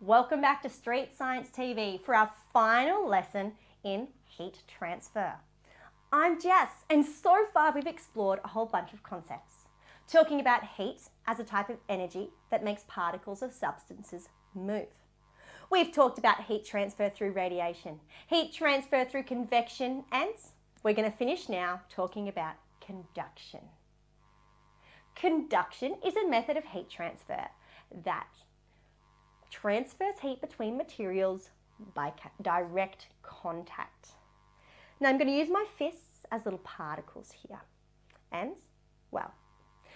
Welcome back to Street Science TV for our final lesson in heat transfer. I'm Jess, and so far we've explored a whole bunch of concepts, talking about heat as a type of energy that makes particles of substances move. We've talked about heat transfer through radiation, heat transfer through convection, and we're going to finish now talking about conduction. Conduction is a method of heat transfer that transfers heat between materials by direct contact. Now I'm going to use my fists as little particles here. And, well,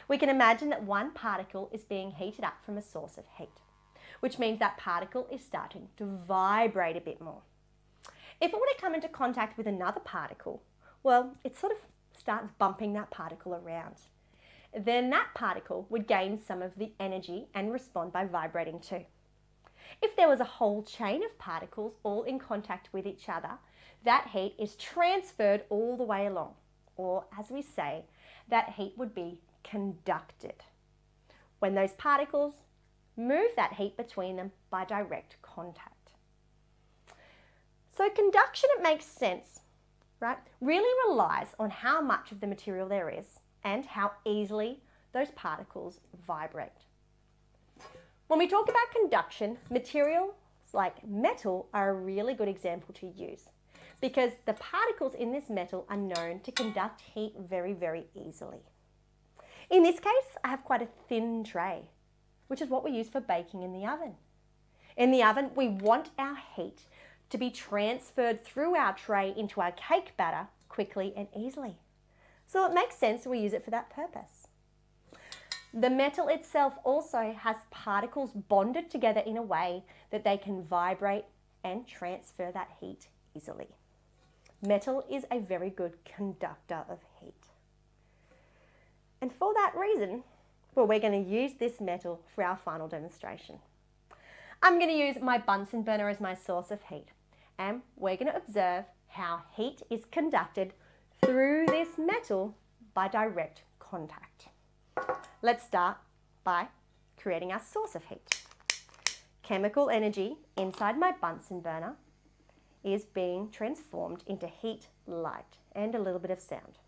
we can imagine that one particle is being heated up from a source of heat, which means that particle is starting to vibrate a bit more. If it were to come into contact with another particle, well, it sort of starts bumping that particle around. Then that particle would gain some of the energy and respond by vibrating too. If there was a whole chain of particles all in contact with each other, that heat is transferred all the way along, or as we say, that heat would be conducted. When those particles move that heat between them by direct contact. So conduction, it makes sense, right? Really relies on how much of the material there is and how easily those particles vibrate. When we talk about conduction, materials like metal are a really good example to use because the particles in this metal are known to conduct heat very, very easily. In this case, I have quite a thin tray, which is what we use for baking in the oven. In the oven, we want our heat to be transferred through our tray into our cake batter quickly and easily. So it makes sense we use it for that purpose. The metal itself also has particles bonded together in a way that they can vibrate and transfer that heat easily. Metal is a very good conductor of heat. And for that reason, well, we're going to use this metal for our final demonstration. I'm going to use my Bunsen burner as my source of heat, and we're going to observe how heat is conducted through this metal by direct contact. Let's start by creating our source of heat. Chemical energy inside my Bunsen burner is being transformed into heat, light, and a little bit of sound.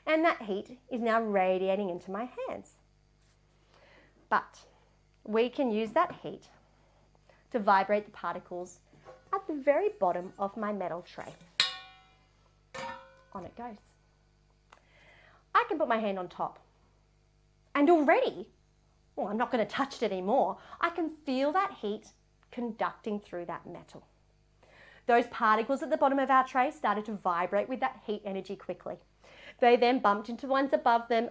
And that heat is now radiating into my hands. But we can use that heat to vibrate the particles at the very bottom of my metal tray. On it goes. I can put my hand on top. And already, well, I'm not going to touch it anymore, I can feel that heat conducting through that metal. Those particles at the bottom of our tray started to vibrate with that heat energy quickly. They then bumped into ones above them,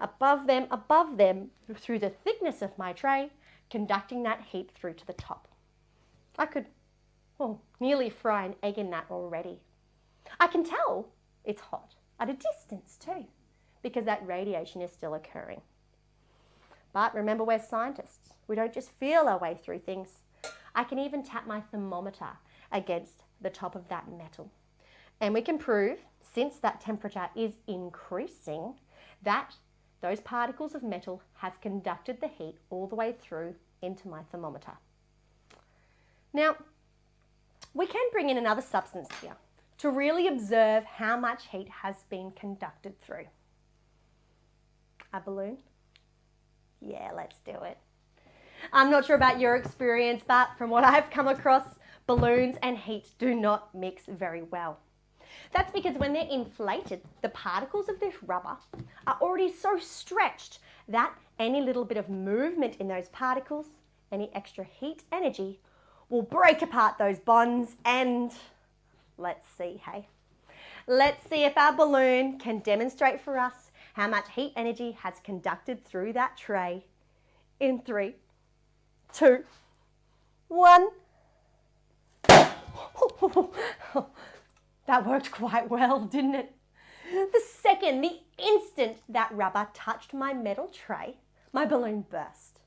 through the thickness of my tray, conducting that heat through to the top. I could, well, nearly fry an egg in that already. I can tell it's hot at a distance too, because that radiation is still occurring. But remember, we're scientists. We don't just feel our way through things. I can even tap my thermometer against the top of that metal. And we can prove, since that temperature is increasing, that those particles of metal have conducted the heat all the way through into my thermometer. Now, we can bring in another substance here to really observe how much heat has been conducted through. A balloon? Yeah, let's do it. I'm not sure about your experience, but from what I've come across, balloons and heat do not mix very well. That's because when they're inflated, the particles of this rubber are already so stretched that any little bit of movement in those particles, any extra heat energy, will break apart those bonds and let's see, hey? Let's see if our balloon can demonstrate for us how much heat energy has conducted through that tray in 3, 2, 1. That worked quite well, didn't it? The instant that rubber touched my metal tray, my balloon burst,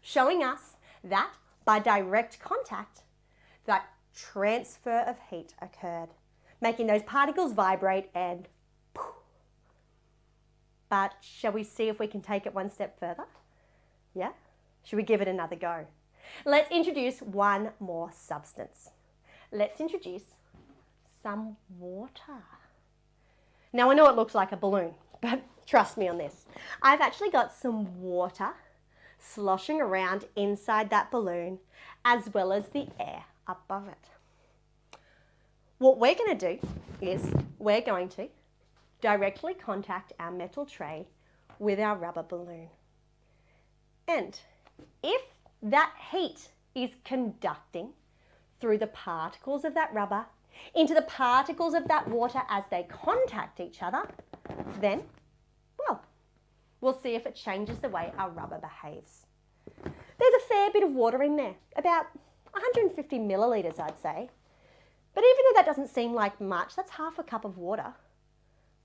showing us that by direct contact, that transfer of heat occurred, making those particles vibrate and poof. But shall we see if we can take it one step further? Yeah? Should we give it another go? Let's introduce one more substance. Let's introduce some water. Now I know it looks like a balloon, but trust me on this. I've actually got some water sloshing around inside that balloon as well as the air above it. What we're going to do is we're going to directly contact our metal tray with our rubber balloon. And if that heat is conducting through the particles of that rubber into the particles of that water as they contact each other, then, well, we'll see if it changes the way our rubber behaves. There's a fair bit of water in there, about 150 millilitres, I'd say. But even though that doesn't seem like much, that's half a cup of water.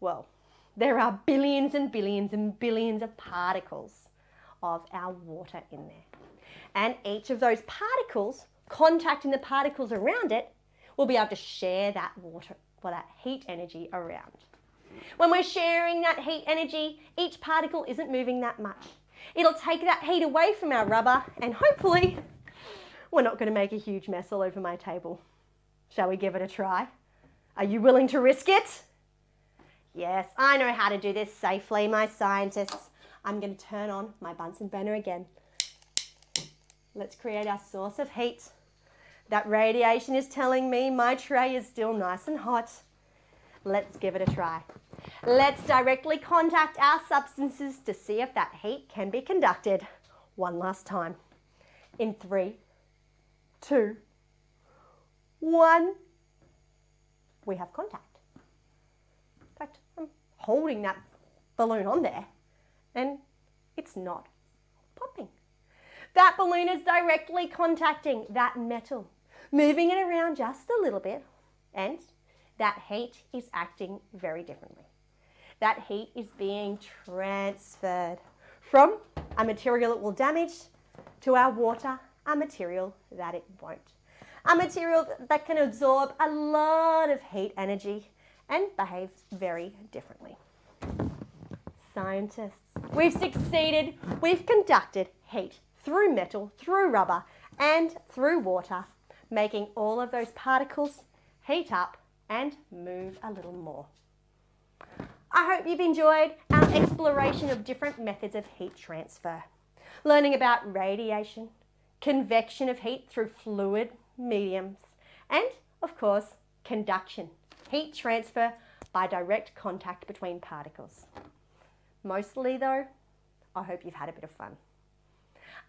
Well, there are billions and billions and billions of particles of our water in there. And each of those particles contacting the particles around it will be able to share that water or that heat energy around. When we're sharing that heat energy, each particle isn't moving that much. It'll take that heat away from our rubber and hopefully we're not going to make a huge mess all over my table. Shall we give it a try? Are you willing to risk it? Yes, I know how to do this safely, my scientists. I'm going to turn on my Bunsen burner again. Let's create our source of heat. That radiation is telling me my tray is still nice and hot. Let's give it a try. Let's directly contact our substances to see if that heat can be conducted. One last time. In 3, 2, 1. We have contact. In fact, I'm holding that balloon on there and it's not popping. That balloon is directly contacting that metal, moving it around just a little bit, and that heat is acting very differently. That heat is being transferred from a material it will damage to our water, a material that it won't. A material that can absorb a lot of heat energy and behaves very differently. Scientists, we've succeeded. We've conducted heat through metal, through rubber, and through water, making all of those particles heat up and move a little more. I hope you've enjoyed our exploration of different methods of heat transfer, learning about radiation, convection of heat through fluid mediums, and, of course, conduction, heat transfer by direct contact between particles. Mostly, though, I hope you've had a bit of fun.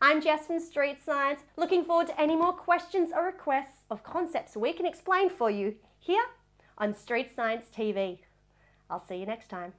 I'm Jess from Street Science, looking forward to any more questions or requests of concepts we can explain for you here on Street Science TV. I'll see you next time.